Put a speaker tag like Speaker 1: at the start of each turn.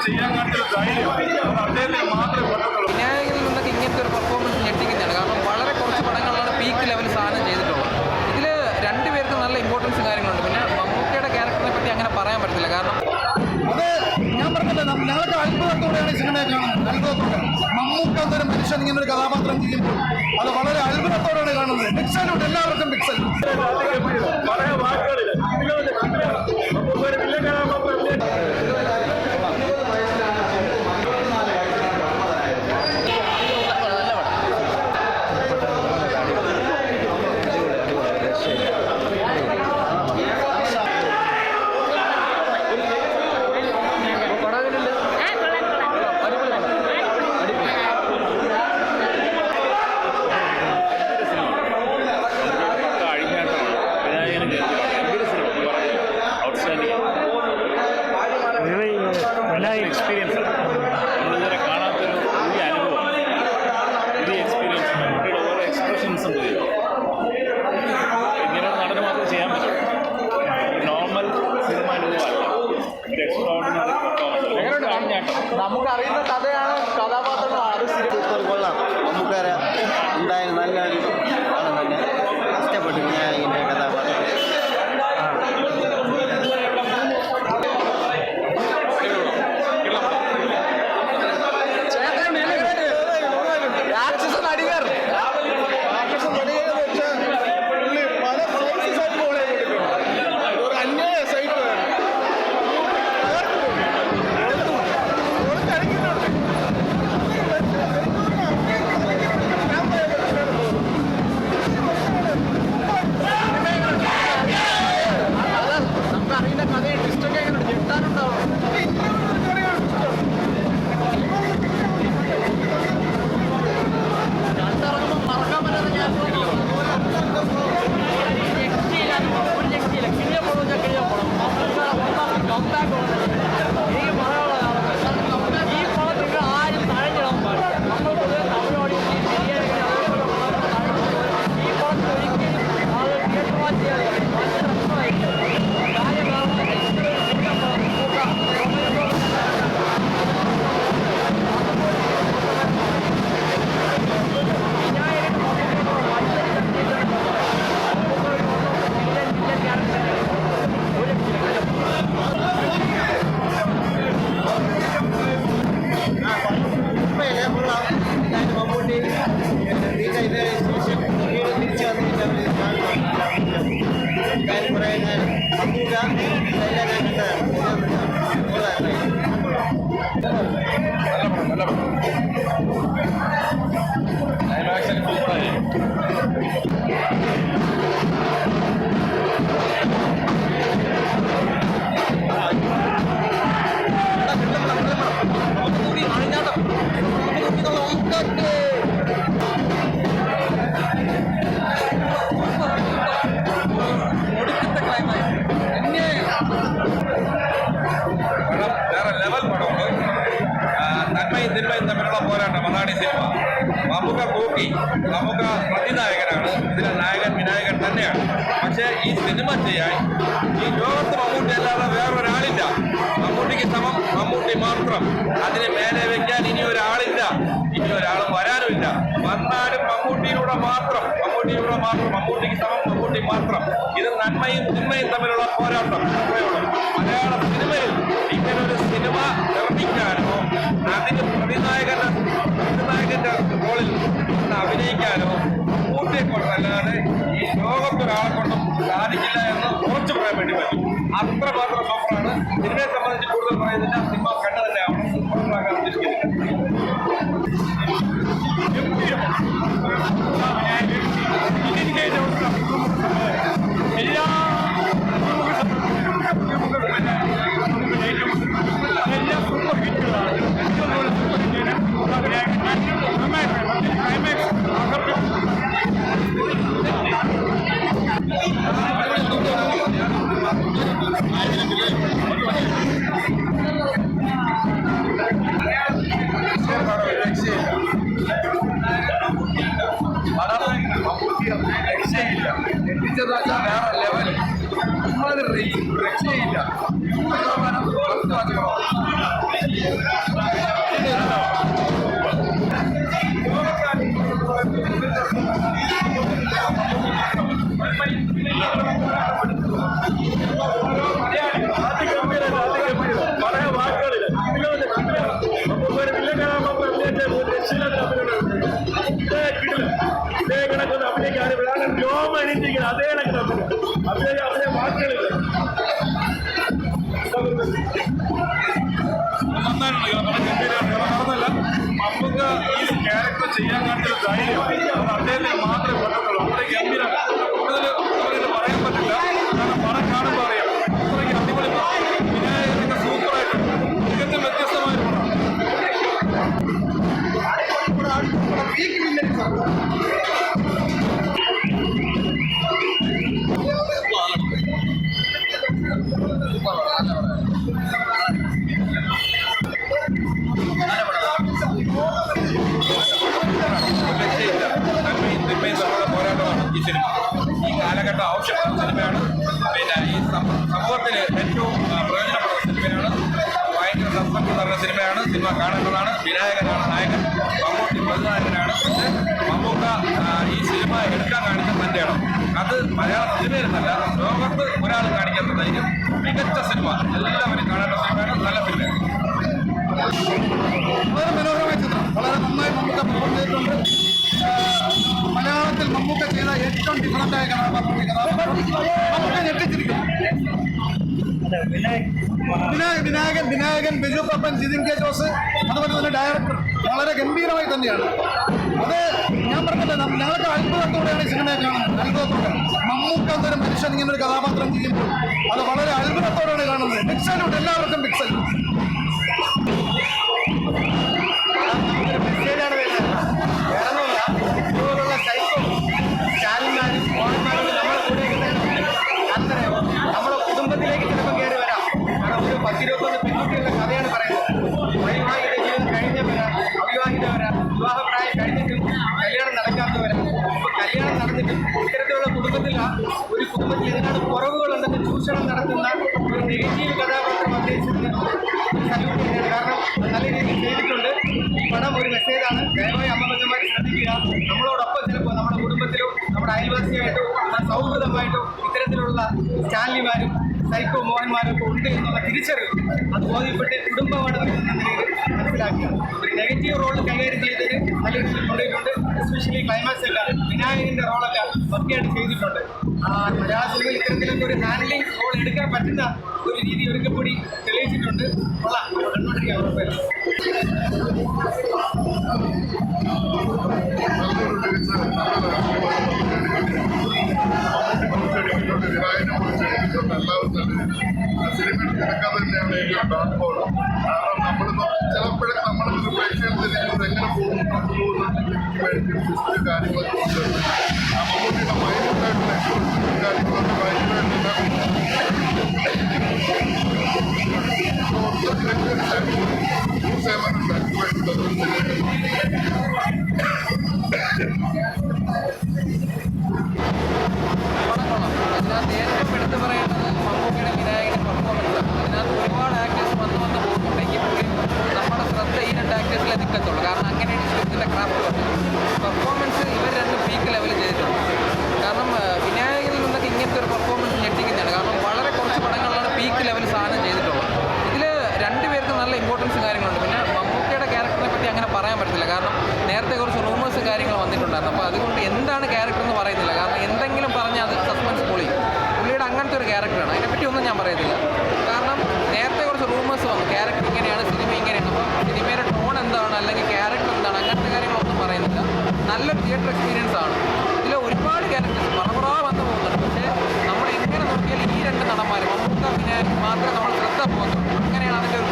Speaker 1: ചെയ്യാൻ കാണിച്ച ധൈര്യം അദ്ദേഹത്തിന് മാത്രമേ പറ്റത്തുള്ളൂ.
Speaker 2: വിനായകനിൽ നിന്നൊക്കെ ഇങ്ങനത്തെ ഒരു പെർഫോമൻസ് ഞെട്ടിക്കുന്നതാണ്. കാരണം വളരെ കുറച്ച് പടങ്ങളിലാണ് പീക്ക് ലെവൽ സാധനം ചെയ്തിട്ടുള്ളത്. ഇതിൽ രണ്ടുപേർക്ക് നല്ല ഇമ്പോർട്ടൻസ് കാര്യങ്ങളുണ്ട്. പിന്നെ മമ്മൂക്കയുടെ ക്യാരക്ടറിനെ പറ്റി അങ്ങനെ പറയാൻ പറ്റില്ല. കാരണം
Speaker 3: അത് ഞാൻ പറഞ്ഞില്ല, ഞങ്ങൾക്ക് അത്ഭുതത്തോടെയാണ് സിനിമയെ കാണുന്നത്. അത്ഭുതത്തോടെ മമ്മൂക്ക എന്നൊരു മനുഷ്യൻ ഇങ്ങനെ ഒരു കഥാപാത്രം ചെയ്യുമ്പോൾ അത് വളരെ അത്ഭുതത്തോടെയാണ് കാണുന്നത്. ബിഗ് സല്യൂട്ട്, എല്ലാവർക്കും ബിഗ് സല്യൂട്ട്.
Speaker 1: പറയാൻ വാക്കുകളില്ല. ഒരു വലിയ കഥാപാത്രം എക്സ്പീരിയൻസ് നമ്മളിതുവരെ കാണാത്തൊരു പുതിയ അനുഭവമാണ്. പുതിയ എക്സ്പീരിയൻസ്, കുട്ടിയുടെ ഓരോ എക്സ്പ്രഷൻസും പുതിയ ഇങ്ങനെ നടന് മാത്രമേ ചെയ്യാൻ പറ്റും. നോർമൽ സിനിമ അനുഭവമല്ല, ഒരു എക്സ്ട്രോർഡിനറി പെർഫോമൻസ്.
Speaker 2: നമുക്കറിയുന്ന കഥയാണ്, കഥാപാത്രങ്ങളാണ്.
Speaker 4: കൊള്ളാം. നമുക്കറിയാം എന്തായാലും നല്ലൊരു ആണ്, തന്നെ ഇഷ്ടപ്പെട്ടു വിനായകൻ്റെ കഥാപാത്രം.
Speaker 1: സിനിമയും തമ്മിലുള്ള പോരാട്ടം, അതാണ് ഈ സിനിമ. മമ്മൂക്ക കൂട്ടി, മമ്മൂക്ക പ്രതിനായകനാണ്, ഇതിലെ നായകൻ വിനായകൻ തന്നെയാണ്. പക്ഷേ ഈ സിനിമ ചെയ്യാൻ ഈ ലോകത്ത് മമ്മൂട്ടി അല്ലാതെ വേറൊരാളില്ല. മമ്മൂട്ടിക്ക് സമം മമ്മൂട്ടി മാത്രം. അതിന് മേലെ വെക്കാൻ ഇനി ഒരാളില്ല, ഇനി ഒരാളും വരാനുമില്ല. വന്നാലും മമ്മൂട്ടിയിലൂടെ മാത്രം, മമ്മൂട്ടിയിലൂടെ മാത്രം, മമ്മൂട്ടിക്ക് സമം മമ്മൂട്ടി മാത്രം. ഇത് നന്മയും തിന്മയും തമ്മിലുള്ള പോരാട്ടം. മലയാള സിനിമയിൽ ഇങ്ങനൊരു സിനിമ നിർമ്മിക്കാനോ അതിന് പ്രതിനായകന്റെ റോളിൽ അഭിനയിക്കാനോ മമ്മൂട്ടിയെ കൊണ്ടല്ലാതെ ഈ ലോകത്തൊരാളെ കൊണ്ടും സാധിക്കില്ല എന്ന് ഉറച്ചു പറയാൻ വേണ്ടി പറ്റും. അത്രമാത്രം സൂപ്പറാണ്. സിനിമയെ സംബന്ധിച്ച് കൂടുതൽ പറയുന്നില്ല, സിനിമ കണ്ടു തന്നെ ആവണം. സൂപ്പറാക്കാൻ ഉദ്ദേശിക്കുന്നില്ല. എല്ലാ സൂപ്പർ ഹിറ്റുകളാണ്. രക്ഷയില്ല. എത്തിച്ചെന്ന് വെച്ചാൽ വേറെ ലെവൽ. നമ്മളൊരു രക്ഷയില്ല.
Speaker 5: പറയാൻ വാക്കുകളില്ല. ഇതേ കണക്കൊന്ന് അഭിനയിക്കാൻ രോമ എണീറ്റിരിക്കുന്നത് അതേ കണക്കിന് അഭിനയ വാക്കുകളില്ല.
Speaker 1: നടന്നല്ല നമുക്ക് ഈ ക്യാരക്ടർ ചെയ്യാൻ കണ്ടൊരു ധൈര്യം അത് അദ്ദേഹത്തിന് മാത്രമേ പറ്റത്തുള്ളൂ. അത്രയ്ക്ക് ഗംഭീരമാണ്. കൂടുതൽ പറയാൻ പറ്റില്ല. കാരണം പടം കാണുമ്പോൾ അറിയാം അത്രയ്ക്ക് അടിപൊളി വിനായകനൊക്കെ സൂപ്പറായിട്ട് തികച്ചും വ്യത്യസ്തമായൊരു പോരാട്ടമാണ് ഈ സിനിമ. ഈ കാലഘട്ടം ആവശ്യപ്പെടുന്ന സിനിമയാണ്. പിന്നെ ഈ സമൂഹത്തിന് ഏറ്റവും പ്രയോജനപ്പെടുന്ന സിനിമയാണ്. ഭയങ്കര സസ്പെൻസ് നിറഞ്ഞ സിനിമയാണ്. സിനിമ കാണേണ്ടതാണ്. വിനായകനാണ് നായകൻ, മമ്മൂട്ടി പ്രതിനായകനാണ്. പക്ഷേ മമ്മൂക്ക ഈ സിനിമ എടുക്കാൻ കാണിച്ച തന്നെയാണ്. അത് മലയാള സിനിമയിലെന്നല്ല, ലോകത്ത് ഒരാൾ കാണിക്കാത്ത ധൈര്യം. മികച്ച സിനിമ, എല്ലാവരും കാണേണ്ട സിനിമയാണ്. നല്ല സിനിമയാണ്.
Speaker 3: വളരെ മനോഹരമായ ചിത്രം. വളരെ നന്നായി മമ്മൂക്ക പെർഫോം ചെയ്തിട്ടുണ്ട്. മലയാളത്തിൽ മമ്മൂക്ക ചെയ്ത ഏറ്റവും ഡിഫറൻ്റായ മമ്മൂക്ക ഞെട്ടിച്ചിരിക്കും. വിനായകൻ, ബിജു പപ്പൻ, ജിതിൻ കെ ജോസ്, അതുപോലെ തന്നെ ഡയറക്ടർ വളരെ ഗംഭീരമായി തന്നെയാണ്. അത് ഞാൻ പറഞ്ഞില്ല, ഞങ്ങൾക്ക് അത്ഭുതത്തോടെയാണ് ഈ സിനിമയെ കാണുന്നത്. അത്ഭുതത്തോടെ മമ്മൂക്ക എന്നൊരു മനുഷ്യൻ ഇങ്ങനെ ഒരു കഥാപാത്രം ചെയ്യുമ്പോൾ അത് വളരെ അത്ഭുതത്തോടെയാണ് കാണുന്നത്. ബിഗ് സല്യൂട്ട്, എല്ലാവർക്കും ബിഗ് സല്യൂട്ട്.
Speaker 4: മെസ്സേജാണ് വരുന്നത്. വേറൊന്നുമില്ല, ഇതുപോലുള്ള സൈക്കോ ചാനൽമാരും ഫോൺമാരും നമ്മളെ കൂടെ അത്രയോ നമ്മുടെ കുടുംബത്തിലേക്ക് ചിലപ്പോൾ കയറി വരാം. കാരണം ഒരു 10-21 പെൺകുട്ടികളുടെ കഥയാണ് പറയുന്നത്. വൈവാഹിക ജീവിതം കഴിഞ്ഞവരാ, അവിവാഹിതവരാ, വിവാഹപ്രായം കഴിഞ്ഞിട്ടും കല്യാണം നടക്കാത്തവരാ. ഇപ്പോൾ കല്യാണം നടന്നിട്ടും ഇത്തരത്തിലുള്ള കുടുംബത്തിൽ എന്താണ് കുറവുകളുണ്ടെന്ന് ചൂഷണം നടത്തുന്ന ഒരു നെഗറ്റീവ് കഥാപാത്രം അഭിനയിച്ചതിന് സല്യൂട്ട് തന്നെയാണ്. കാരണം നല്ല രീതിയിൽ ചെയ്തിട്ടുണ്ട്. ഈ പടം ഒരു മെസ്സേജാണ്. ദയവായി അമ്മമാർ ശ്രദ്ധിക്കുക. നമ്മളോടൊപ്പം ചിലപ്പോൾ നമ്മുടെ കുടുംബത്തിലോ നമ്മുടെ അയൽവാസിയായിട്ടോ സൗഹൃദമായിട്ടോ ഇത്തരത്തിലുള്ള സ്റ്റാൻലിമാരും സൈക്കോ മോഹന്മാരും ഒക്കെ ഉണ്ട് എന്നുള്ള തിരിച്ചറിവ് അത് ബോധ്യപ്പെട്ട് കുടുംബമാണ് എന്ന നിലയിൽ മനസ്സിലാക്കുക. ഒരു നെഗറ്റീവ് റോൾ കൈകാര്യം ചെയ്തത് നല്ല രീതിയിൽ കൊണ്ടുപോയിട്ടുണ്ട്. എസ്പെഷ്യലി ക്ലൈമാക്സ് ഒക്കെ വിനായകൻ്റെ റോളൊക്കെ പക്കയായിട്ട് ചെയ്തിട്ടുണ്ട്. മലയാള സിനിമയിൽ ഇത്തരത്തിലൊക്കെ ഒരു ഹാൻഡ്ലിംഗ് റോൾ എടുക്കാൻ പറ്റുന്ന ഒരു രീതി ഒരിക്കൽ കൂടി തെളിയിച്ചിട്ടുണ്ട്. കൊള്ളാം, കണ്ടുകൊണ്ടിരിക്കുക ഉറപ്പല്ല.
Speaker 6: സിനിമയുടെ തിരക്കഥ തന്നെയാണ് ഏറ്റവും ഡാൻപോൾ. കാരണം നമ്മൾ ചിലപ്പോഴൊക്കെ നമ്മളൊരു പ്രേക്ഷകത്തിൽ എങ്ങനെ പോകുന്നു കാര്യങ്ങളൊക്കെ ഉണ്ട്. മമ്മൂട്ടിയുടെ മൈൻഡായിട്ടുള്ള എക്സ്പ്രഷൻ കാര്യങ്ങളൊക്കെ ഭയങ്കരമായിട്ടുള്ള
Speaker 2: അതിനകത്ത് ഏറ്റവും എടുത്ത് പറയേണ്ടത് മമ്മൂട്ടിയുടെ വിനായകൻ്റെ പെർഫോമൻസാണ്. അതിനകത്ത് ഒരുപാട് ആക്ടേഴ്സ് വന്ന് പോകുന്നുണ്ടെങ്കിൽ നമ്മുടെ ശ്രദ്ധ ഈ 2 ആക്ടേഴ്സിലെ നിൽക്കത്തുള്ളൂ. കാരണം അങ്ങനെയാണ് ഇതിൻ്റെ ക്രാഫ്റ്റ് വന്നത്. പെർഫോമൻസ് ഇവർ രണ്ടും പീക്ക് ലെവൽ ചെയ്തിട്ടുണ്ട്. കാരണം വിനായകനിൽ നിന്നൊക്കെ ഇങ്ങനത്തെ ഒരു പെർഫോമൻസ് ഞെട്ടിക്കുന്നതാണ്. കാരണം വളരെ കുറച്ച് പടങ്ങളിലാണ് പീക്ക് ലെവൽ സാധനം ചെയ്തിട്ടുള്ളത്. ഇതിൽ 2 പേർക്ക് നല്ല ഇമ്പോർട്ടൻസ് കാര്യങ്ങളുണ്ട്. പിന്നെ മമ്മൂക്കയുടെ ക്യാരക്ടറിനെ പറ്റി അങ്ങനെ പറയാൻ പറ്റില്ല. കാരണം നേരത്തെ കുറച്ച് റൂമേഴ്സും കാര്യങ്ങൾ വന്നിട്ടുണ്ടായിരുന്നു. അപ്പോൾ അതുകൊണ്ട് എന്താണ് ക്യാരക്ടർ എന്ന് പറയുന്നില്ല. കാരണം എന്തെങ്കിലും പറഞ്ഞാൽ അത് സസ്പെൻസ് പൊളി. പുള്ളിയുടെ അങ്ങനത്തെ ഒരു ക്യാരക്ടറാണ്. അതിനെപ്പറ്റി ഒന്നും ഞാൻ പറയത്തില്ല. കാരണം നേരത്തെ കുറച്ച് റൂമേഴ്സ് വന്നു, ക്യാരക്ടർ ഇങ്ങനെയാണ്, സിനിമ ഇങ്ങനെയാണ്. അപ്പോൾ സിനിമയുടെ ടോൺ എന്താണ് അല്ലെങ്കിൽ ക്യാരക്ടർ എന്താണ്, അങ്ങനത്തെ കാര്യങ്ങളൊന്നും പറയുന്നില്ല. നല്ലൊരു തിയേറ്റർ എക്സ്പീരിയൻസ് ആണ്. ഇതിൽ ഒരുപാട് ക്യാരക്ടേഴ്സ് പറപറാ വന്നു പോകുന്നുണ്ട്. പക്ഷേ നമ്മൾ എങ്ങനെ നോക്കിയാൽ ഈ 2 നടന്മാർ മമ്മൂക്ക വിനായകൻ മാത്രമേ നമ്മൾ ശ്രദ്ധ പോകുന്നുള്ളൂ. അങ്ങനെയാണ് അതിൻ്റെ ഒരു